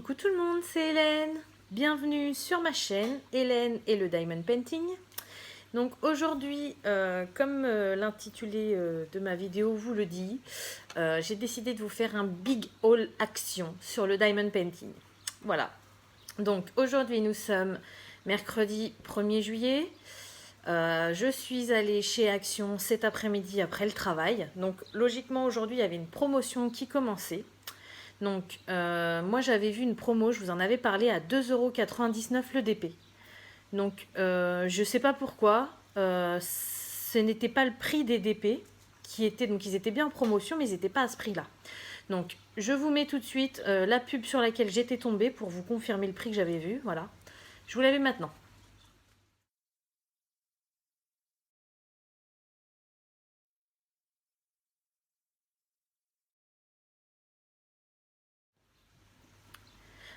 Coucou tout le monde, c'est Hélène. Bienvenue sur ma chaîne Hélène et le Diamond Painting. Donc aujourd'hui, comme l'intitulé de ma vidéo vous le dit, j'ai décidé de vous faire un big haul action sur le Diamond Painting. Voilà. Donc aujourd'hui nous sommes mercredi 1er juillet. Je suis allée chez Action cet après-midi après le travail. Donc logiquement aujourd'hui il y avait une promotion qui commençait. Donc, moi j'avais vu une promo, je vous en avais parlé, à 2,99 € le DP. Donc, je ne sais pas pourquoi, ce n'était pas le prix des DP, donc ils étaient bien en promotion, mais ils n'étaient pas à ce prix-là. Donc, je vous mets tout de suite la pub sur laquelle j'étais tombée pour vous confirmer le prix que j'avais vu. Voilà, je vous la mets maintenant.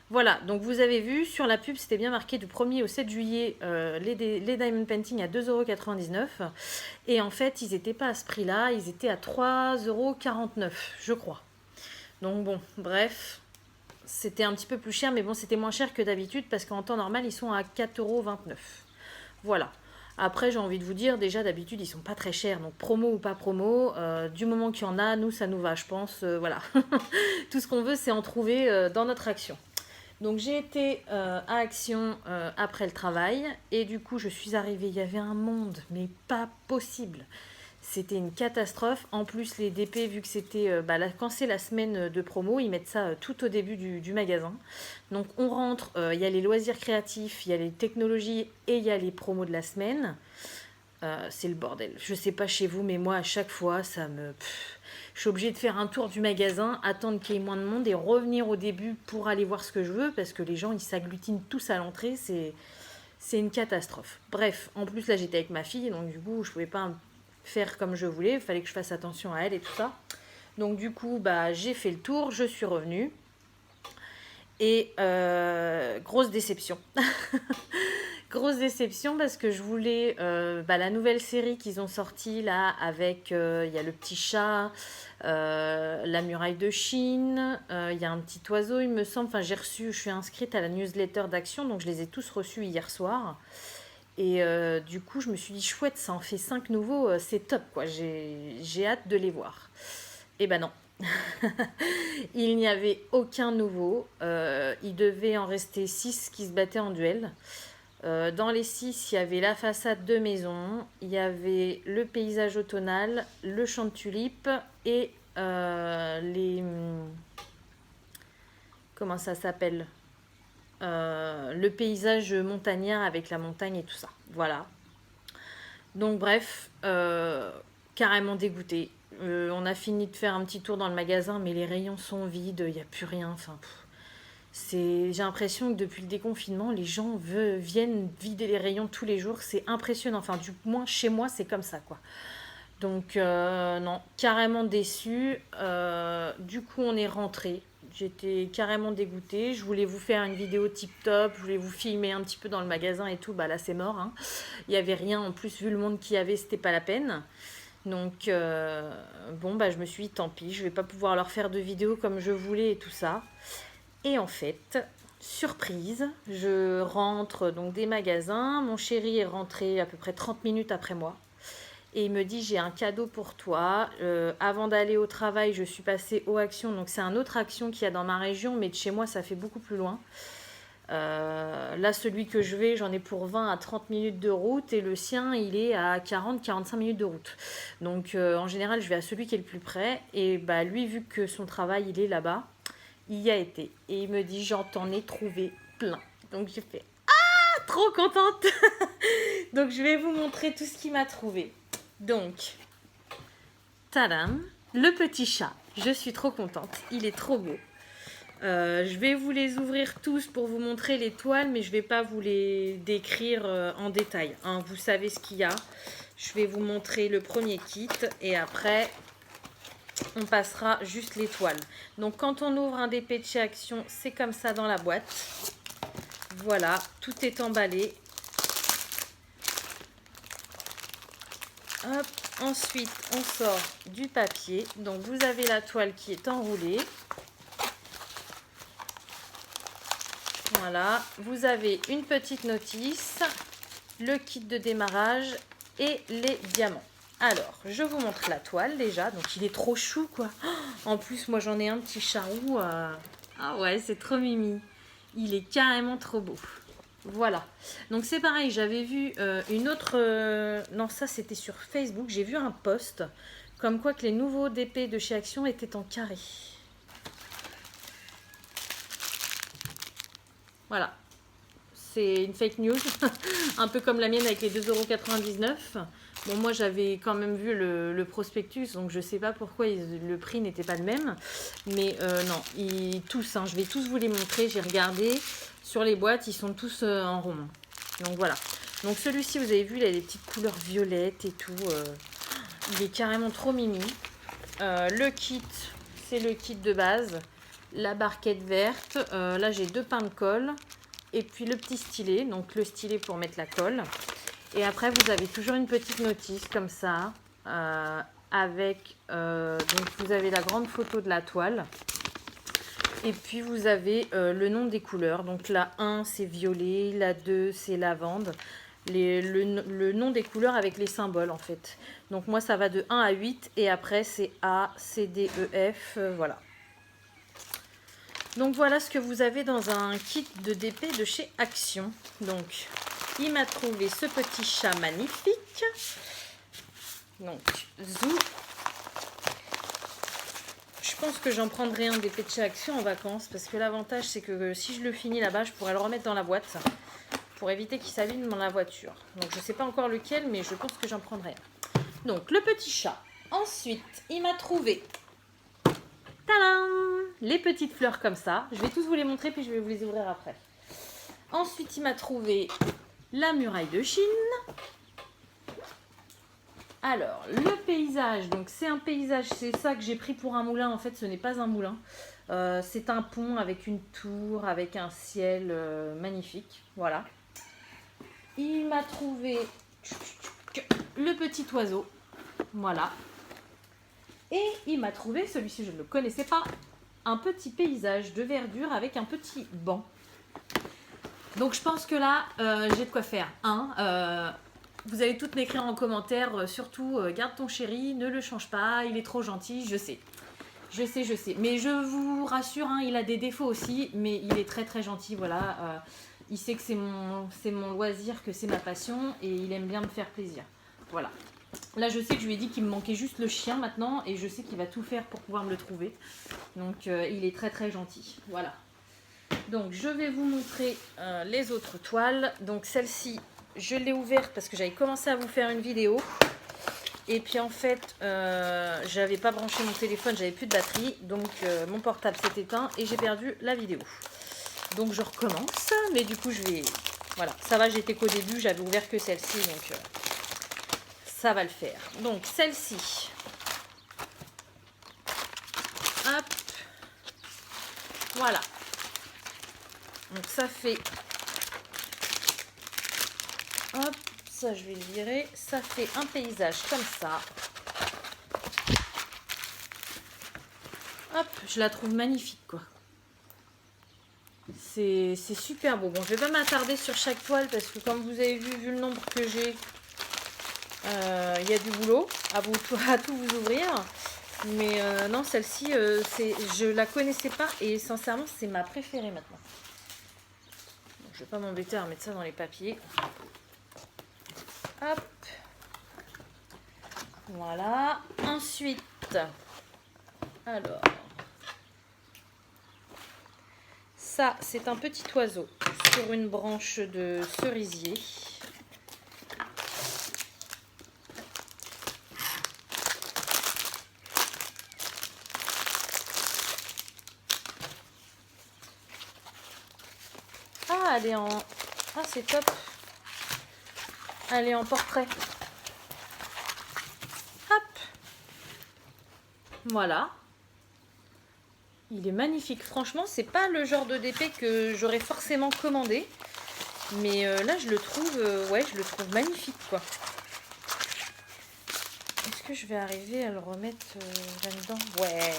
Voilà, donc vous avez vu, sur la pub, c'était bien marqué du 1er au 7 juillet, les Diamond Painting à 2,99 €. Et en fait, ils n'étaient pas à ce prix-là, ils étaient à 3,49 €, je crois. Donc bon, bref, c'était un petit peu plus cher, mais bon, c'était moins cher que d'habitude, parce qu'en temps normal, ils sont à 4,29 €. Voilà. Après, j'ai envie de vous dire, déjà, d'habitude, ils sont pas très chers. Donc, promo ou pas promo, du moment qu'il y en a, nous, ça nous va, je pense. Voilà. Tout ce qu'on veut, c'est en trouver dans notre Action. Donc j'ai été à Action après le travail et du coup je suis arrivée, il y avait un monde, mais pas possible. C'était une catastrophe. En plus les DP, vu que c'était quand c'est la semaine de promo, ils mettent ça tout au début du magasin. Donc on rentre, il y a les loisirs créatifs, il y a les technologies et il y a les promos de la semaine. C'est le bordel. Je sais pas chez vous, mais moi à chaque fois je suis obligée de faire un tour du magasin, attendre qu'il y ait moins de monde et revenir au début pour aller voir ce que je veux, parce que les gens ils s'agglutinent tous à l'entrée, c'est une catastrophe. Bref, en plus là j'étais avec ma fille, donc du coup je pouvais pas faire comme je voulais, il fallait que je fasse attention à elle et tout ça. Donc du coup j'ai fait le tour, je suis revenue et grosse déception. Grosse déception parce que je voulais la nouvelle série qu'ils ont sortie là avec il y a le petit chat, la muraille de Chine, il y a un petit oiseau il me semble, enfin je suis inscrite à la newsletter d'Action, donc je les ai tous reçus hier soir et du coup je me suis dit chouette, ça en fait 5 nouveaux, c'est top quoi, j'ai hâte de les voir. Et ben non. Il n'y avait aucun nouveau, il devait en rester 6 qui se battaient en duel. Dans les 6, il y avait la façade de maison, il y avait le paysage automnal, le champ de tulipes et les... Comment ça s'appelle le paysage montagnard avec la montagne et tout ça. Voilà. Donc bref, carrément dégoûté. On a fini de faire un petit tour dans le magasin, mais les rayons sont vides, il n'y a plus rien. Enfin, j'ai l'impression que depuis le déconfinement, les gens viennent vider les rayons tous les jours. C'est impressionnant. Enfin, du moins, chez moi, c'est comme ça, quoi. Donc, non, carrément déçue. Du coup, on est rentré. J'étais carrément dégoûtée. Je voulais vous faire une vidéo tip-top. Je voulais vous filmer un petit peu dans le magasin et tout. Bah là, c'est mort. Hein. Il n'y avait rien. En plus, vu le monde qu'il y avait, c'était pas la peine. Donc, je me suis dit, tant pis. Je vais pas pouvoir leur faire de vidéos comme je voulais et tout ça. Et en fait, surprise, je rentre donc des magasins. Mon chéri est rentré à peu près 30 minutes après moi. Et il me dit, j'ai un cadeau pour toi. Avant d'aller au travail, je suis passée au Action. Donc c'est un autre Action qu'il y a dans ma région, mais de chez moi, ça fait beaucoup plus loin. Là, celui que je vais, j'en ai pour 20 à 30 minutes de route. Et le sien, il est à 40-45 minutes de route. Donc en général, je vais à celui qui est le plus près. Et lui, vu que son travail, il est là-bas, il y a été. Et il me dit, j'en ai trouvé plein. Donc j'ai fait, ah, trop contente. Donc je vais vous montrer tout ce qu'il m'a trouvé. Donc, tadam, le petit chat. Je suis trop contente. Il est trop beau. Je vais vous les ouvrir tous pour vous montrer les toiles, mais je ne vais pas vous les décrire en détail. Hein. Vous savez ce qu'il y a. Je vais vous montrer le premier kit et après, on passera juste les toiles. Donc, quand on ouvre un DP de chez Action, c'est comme ça dans la boîte. Voilà, tout est emballé. Hop. Ensuite, on sort du papier. Donc, vous avez la toile qui est enroulée. Voilà, vous avez une petite notice, le kit de démarrage et les diamants. Alors, je vous montre la toile déjà. Donc, il est trop chou, quoi. En plus, moi, j'en ai un petit charou. Ah ouais, c'est trop mimi. Il est carrément trop beau. Voilà. Donc, c'est pareil. J'avais vu une autre... Non, ça, c'était sur Facebook. J'ai vu un post comme quoi que les nouveaux DP de chez Action étaient en carré. Voilà. C'est une fake news. Un peu comme la mienne avec les 2,99 €. Bon, moi, j'avais quand même vu le prospectus, donc je ne sais pas pourquoi le prix n'était pas le même. Mais non, tous, je vais tous vous les montrer. J'ai regardé sur les boîtes, ils sont tous en rond. Donc voilà. Donc celui-ci, vous avez vu, il a des petites couleurs violettes et tout. Il est carrément trop mimi. Le kit, c'est le kit de base. La barquette verte. Là, j'ai 2 pains de colle. Et puis le petit stylet, donc le stylet pour mettre la colle. Et après, vous avez toujours une petite notice comme ça, avec, donc vous avez la grande photo de la toile. Et puis vous avez le nom des couleurs. Donc la 1, c'est violet, la 2, c'est lavande. Le nom des couleurs avec les symboles en fait. Donc moi, ça va de 1 à 8 et après, c'est A, C, D, E, F, voilà. Donc voilà ce que vous avez dans un kit de DP de chez Action. Donc il m'a trouvé ce petit chat magnifique. Donc Zou. Je pense que j'en prendrai un DP de chez Action en vacances. Parce que l'avantage c'est que si je le finis là-bas, je pourrais le remettre dans la boîte. Pour éviter qu'il s'abîme dans la voiture. Donc je ne sais pas encore lequel, mais je pense que j'en prendrai un. Donc le petit chat. Ensuite, il m'a trouvé... Tadam! Les petites fleurs comme ça. Je vais tous vous les montrer, puis je vais vous les ouvrir après. Ensuite, il m'a trouvé la muraille de Chine. Alors, le paysage. Donc, c'est un paysage. C'est ça que j'ai pris pour un moulin. En fait, ce n'est pas un moulin. C'est un pont avec une tour, avec un ciel magnifique. Voilà. Il m'a trouvé le petit oiseau. Voilà. Et il m'a trouvé, celui-ci je ne le connaissais pas, un petit paysage de verdure avec un petit banc. Donc je pense que là, j'ai de quoi faire. Vous allez toutes m'écrire en commentaire, surtout garde ton chéri, ne le change pas, il est trop gentil, je sais. Je sais. Mais je vous rassure, il a des défauts aussi, mais il est très très gentil, voilà. Il sait que c'est mon loisir, que c'est ma passion, et il aime bien me faire plaisir. Voilà. Là, je sais que je lui ai dit qu'il me manquait juste le chien maintenant et je sais qu'il va tout faire pour pouvoir me le trouver. Donc, il est très très gentil. Voilà. Donc, je vais vous montrer les autres toiles. Donc, celle-ci, je l'ai ouverte parce que j'avais commencé à vous faire une vidéo. Et puis, en fait, j'avais pas branché mon téléphone, j'avais plus de batterie. Donc, mon portable s'est éteint et j'ai perdu la vidéo. Donc, je recommence. Mais du coup, je vais... Voilà, ça va, j'étais qu'au début, j'avais ouvert que celle-ci. Donc... ça va le faire. Donc celle-ci. Hop. Voilà. Donc ça fait... Hop. Ça je vais le virer. Ça fait un paysage comme ça. Hop. Je la trouve magnifique quoi. C'est super beau. Bon, je vais pas m'attarder sur chaque toile parce que comme vous avez vu le nombre que j'ai... il y a du boulot à tout vous ouvrir, mais non, celle-ci je la connaissais pas et sincèrement c'est ma préférée maintenant. Donc, je vais pas m'embêter à remettre ça dans les papiers. Hop, voilà. Ensuite, alors ça c'est un petit oiseau sur une branche de cerisier. Elle est en... Ah, c'est top. Elle est en portrait. Hop. Voilà. Il est magnifique. Franchement, c'est pas le genre de DP que j'aurais forcément commandé. Mais là, je le trouve... ouais, je le trouve magnifique, quoi. Est-ce que je vais arriver à le remettre là-dedans? Ouais.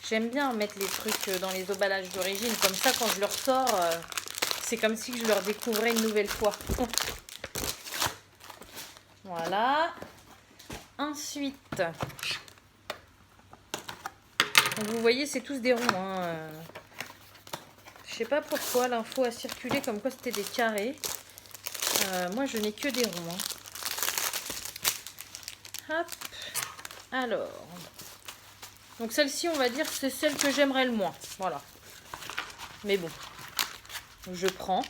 J'aime bien mettre les trucs dans les emballages d'origine. Comme ça, quand je le ressors... C'est comme si je le redécouvrais une nouvelle fois. Voilà. Ensuite, vous voyez, c'est tous des ronds. Hein. Je sais pas pourquoi l'info a circulé comme quoi c'était des carrés. Moi, je n'ai que des ronds. Hein. Hop. Alors. Donc celle-ci, on va dire, c'est celle que j'aimerais le moins. Voilà. Mais bon. Je prends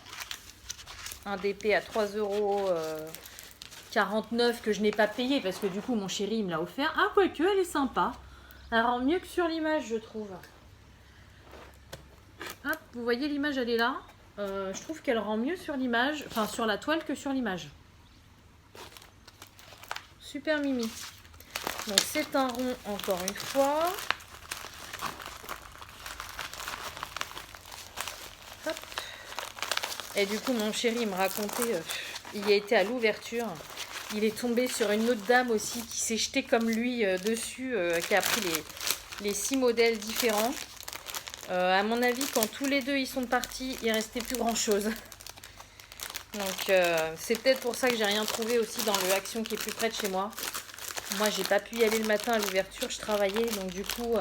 un DP à 3,49 € que je n'ai pas payé parce que du coup, mon chéri, il me l'a offert. Ah, quoique, elle est sympa. Elle rend mieux que sur l'image, je trouve. Hop, vous voyez l'image, elle est là. Je trouve qu'elle rend mieux sur l'image, enfin sur la toile que sur l'image. Super mimi. Donc c'est un rond encore une fois. Hop. Et du coup mon chéri me racontait, il a été à l'ouverture. Il est tombé sur une autre dame aussi qui s'est jetée comme lui dessus, qui a pris les 6 modèles différents. À mon avis, quand tous les deux ils sont partis, il restait plus grand chose. Donc c'est peut-être pour ça que j'ai rien trouvé aussi dans le Action qui est plus près de chez moi. Moi j'ai pas pu y aller le matin à l'ouverture, je travaillais, donc du coup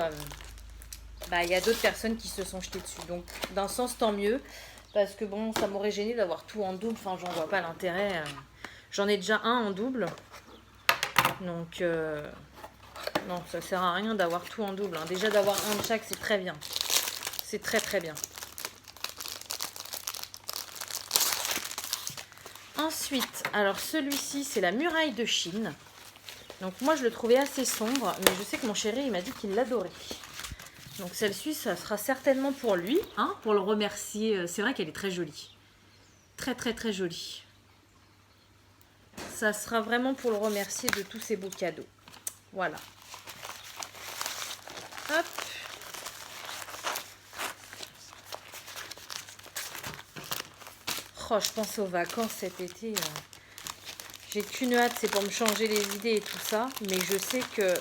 il y a d'autres personnes qui se sont jetées dessus. Donc d'un sens tant mieux, parce que bon, ça m'aurait gêné d'avoir tout en double, enfin j'en vois pas l'intérêt. J'en ai déjà un en double, donc non, ça sert à rien d'avoir tout en double. Hein. Déjà d'avoir un de chaque, c'est très bien. C'est très très bien. Ensuite, alors celui-ci, c'est la muraille de Chine. Donc moi, je le trouvais assez sombre, mais je sais que mon chéri, il m'a dit qu'il l'adorait. Donc celle-ci, ça sera certainement pour lui, hein, pour le remercier. C'est vrai qu'elle est très jolie. Très très très jolie. Ça sera vraiment pour le remercier de tous ces beaux cadeaux. Voilà. Hop. Oh, je pense aux vacances cet été. J'ai qu'une hâte, c'est pour me changer les idées et tout ça. Mais je sais que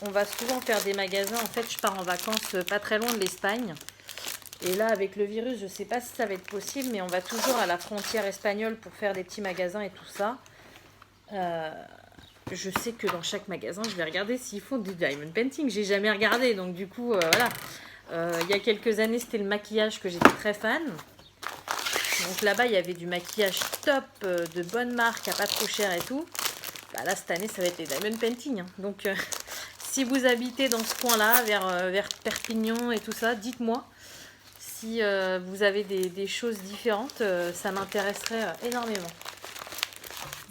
on va souvent faire des magasins. En fait, je pars en vacances pas très loin de l'Espagne. Et là, avec le virus, je ne sais pas si ça va être possible. Mais on va toujours à la frontière espagnole pour faire des petits magasins et tout ça. Je sais que dans chaque magasin, je vais regarder s'ils font du diamond painting. J'ai jamais regardé. Donc du coup, voilà. Il y a quelques années, c'était le maquillage que j'étais très fan. Donc là-bas, il y avait du maquillage top, de bonne marque, à pas trop cher et tout. Bah là, cette année, ça va être les diamond painting. Hein. Donc, si vous habitez dans ce coin-là, vers Perpignan et tout ça, dites-moi si vous avez des choses différentes. Ça m'intéresserait énormément.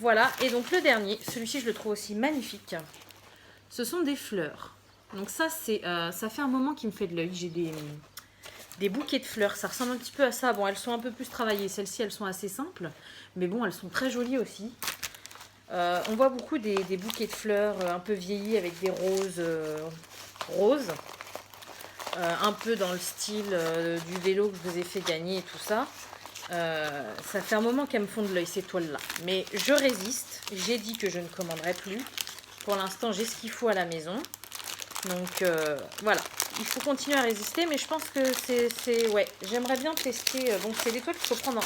Voilà. Et donc, le dernier, celui-ci, je le trouve aussi magnifique. Ce sont des fleurs. Donc ça, ça fait un moment qu'il me fait de l'œil. J'ai des bouquets de fleurs, ça ressemble un petit peu à ça. Bon, elles sont un peu plus travaillées. Celles-ci, elles sont assez simples. Mais bon, elles sont très jolies aussi. On voit beaucoup des bouquets de fleurs un peu vieillis avec des roses. Un peu dans le style du vélo que je vous ai fait gagner et tout ça. Ça fait un moment qu'elles me font de l'œil, ces toiles-là. Mais je résiste. J'ai dit que je ne commanderai plus. Pour l'instant, j'ai ce qu'il faut à la maison. Donc, voilà. Il faut continuer à résister, mais je pense que ouais, j'aimerais bien tester. Bon, c'est des toiles qu'il faut prendre en...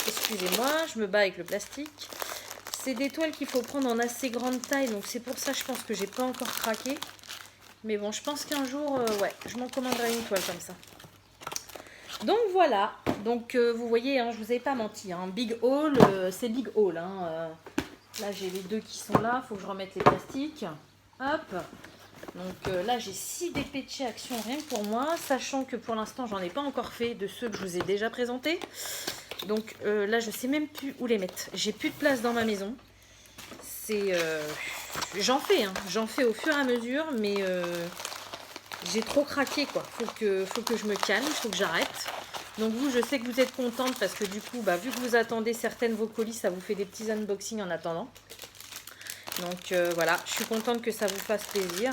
Excusez-moi, je me bats avec le plastique. C'est des toiles qu'il faut prendre en assez grande taille, donc c'est pour ça, je pense que j'ai pas encore craqué. Mais bon, je pense qu'un jour, ouais, je m'en commanderai une toile comme ça. Donc voilà. Donc vous voyez, hein, je vous avais pas menti. Hein, Big Haul, c'est Big Haul. Hein, là, j'ai les deux qui sont là. Faut que je remette les plastiques. Hop. Donc là, j'ai 6 DP de chez Action rien que pour moi, sachant que pour l'instant, j'en ai pas encore fait de ceux que je vous ai déjà présentés. Donc là, je sais même plus où les mettre. J'ai plus de place dans ma maison. J'en fais, hein. J'en fais au fur et à mesure, mais j'ai trop craqué, quoi. Faut que je me calme, faut que j'arrête. Donc vous, je sais que vous êtes contente parce que du coup, vu que vous attendez certaines vos colis, ça vous fait des petits unboxings en attendant. Donc voilà, je suis contente que ça vous fasse plaisir.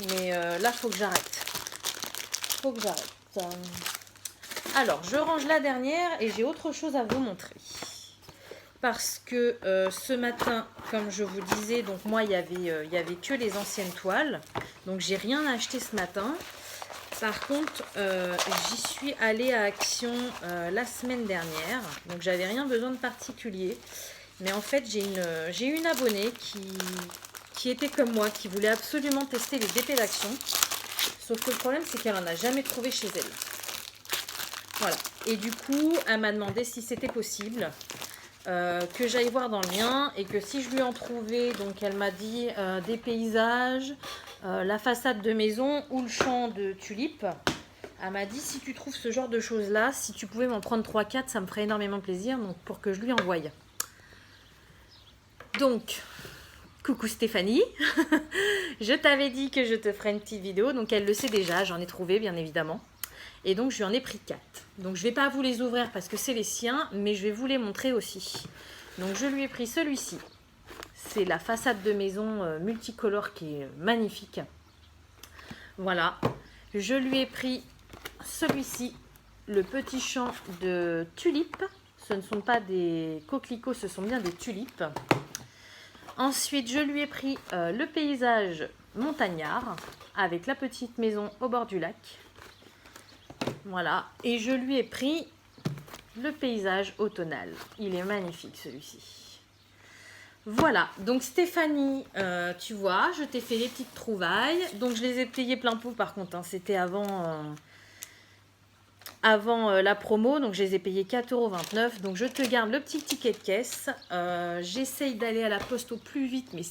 Mais là, faut que j'arrête. Faut que j'arrête. Alors, je range la dernière et j'ai autre chose à vous montrer. Parce que ce matin, comme je vous disais, donc moi, il y avait que les anciennes toiles. Donc, j'ai rien acheté ce matin. Par contre, j'y suis allée à Action la semaine dernière. Donc, j'avais rien besoin de particulier. Mais en fait, j'ai une abonnée qui était comme moi, qui voulait absolument tester les DP d'Action. Sauf que le problème, c'est qu'elle n'en a jamais trouvé chez elle. Voilà. Et du coup, elle m'a demandé si c'était possible que j'aille voir dans le lien et que si je lui en trouvais, donc elle m'a dit des paysages, la façade de maison ou le champ de tulipes. Elle m'a dit si tu trouves ce genre de choses là, si tu pouvais m'en prendre 3-4, ça me ferait énormément plaisir, donc pour que je lui envoie. Donc, coucou Stéphanie, je t'avais dit que je te ferais une petite vidéo, donc elle le sait déjà, j'en ai trouvé bien évidemment. Et donc, je lui en ai pris 4. Donc, je ne vais pas vous les ouvrir parce que c'est les siens, mais je vais vous les montrer aussi. Donc, je lui ai pris celui-ci. C'est la façade de maison multicolore qui est magnifique. Voilà. Je lui ai pris celui-ci, le petit champ de tulipes. Ce ne sont pas des coquelicots, ce sont bien des tulipes. Ensuite, je lui ai pris le paysage montagnard avec la petite maison au bord du lac. Voilà, et je lui ai pris le paysage automnal. Il est magnifique celui-ci. Voilà, donc Stéphanie, tu vois, je t'ai fait les petites trouvailles. Donc je les ai payées plein pot par contre, hein. C'était avant la promo, donc je les ai payées 4,29 €. Donc je te garde le petit ticket de caisse. J'essaye d'aller à la poste au plus vite, mais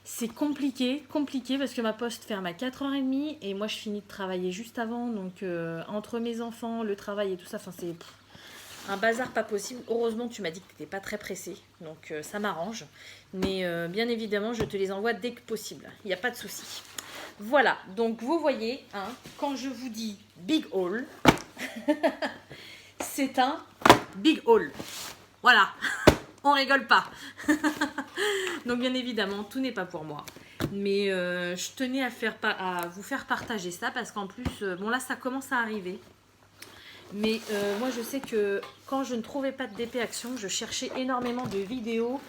c'est compliqué parce que ma poste ferme à 4h30 et moi je finis de travailler juste avant, donc entre mes enfants, le travail et tout ça, c'est un bazar pas possible. Heureusement tu m'as dit que tu n'étais pas très pressée, donc ça m'arrange, mais bien évidemment je te les envoie dès que possible, il n'y a pas de souci. Voilà, donc vous voyez, hein, quand je vous dis big haul, c'est un big haul, voilà. On rigole pas. Donc bien évidemment, tout n'est pas pour moi. Mais je tenais à vous faire partager ça parce qu'en plus, bon là ça commence à arriver. Mais moi je sais que quand je ne trouvais pas de DP Action, je cherchais énormément de vidéos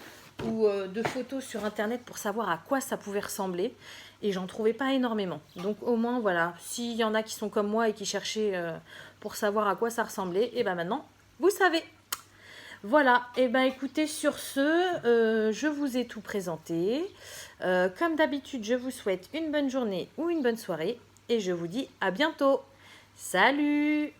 ou de photos sur internet pour savoir à quoi ça pouvait ressembler. Et j'en trouvais pas énormément. Donc au moins voilà, s'il y en a qui sont comme moi et qui cherchaient pour savoir à quoi ça ressemblait, et ben maintenant, vous savez. Voilà, et bien écoutez, sur ce, je vous ai tout présenté. Comme d'habitude, je vous souhaite une bonne journée ou une bonne soirée et je vous dis à bientôt. Salut!